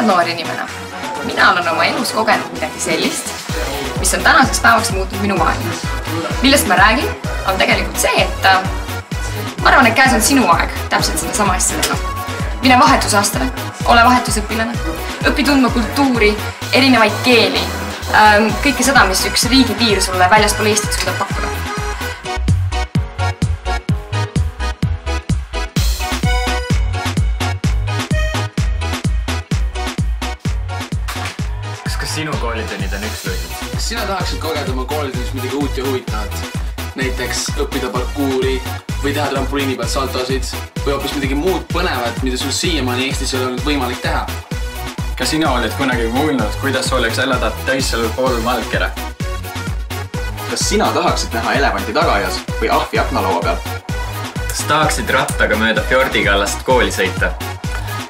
oled noor inimene. Mina olen oma elus kogenud midagi sellist, mis on tänaseks päevaks muutnud minu maailma. Millest ma räägin, on tegelikult see, et ma arvan, et käes on sinu aeg täpselt seda sama asja teha. Mine vahetusaastale, ole vahetusõpilane, õpi tundma kultuuri, erinevaid keeli, kõike seda, mis üks riigipiir sulle väljaspool Eestit suudab pakkuda. Kas sinu koolitunnid on ükslõisid? Kas sina tahaksid kogeda oma koolitunnis midagi uut ja huvitavat? Näiteks õppida parkuuri või teha trampoliini pealt saltosid või hoopis midagi muud põnevat, mida sul siiamaani Eestis ei olnud võimalik teha? Kas sina oled kunagi kuulnud, kuidas oleks elada teisel pool Malkere? Kas sina tahaksid näha elevanti tagaaias või ahvi aknalaua peal? Kas tahaksid rattaga mööda fjordikallast kooli sõita?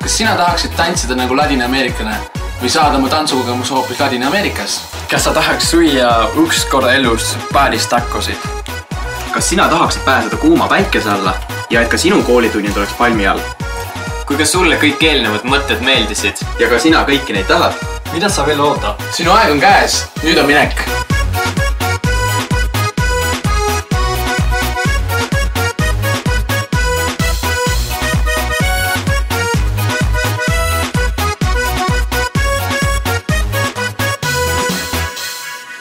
Kas sina tahaksid tantsida nagu ladina-ameeriklane või saada oma tantsukogemus hoopis Ladina-Ameerikas? Kas sa tahaks süüa üks korra elus päris takosid? Kas sina tahaksid pääseda kuuma päikese alla ja et ka sinu koolitunnid oleks palmi all? Kui ka sulle kõik eelnevad mõtted meeldisid ja ka sina kõiki neid tahad? Mida sa veel oota? Sinu aeg on käes, nüüd on minek!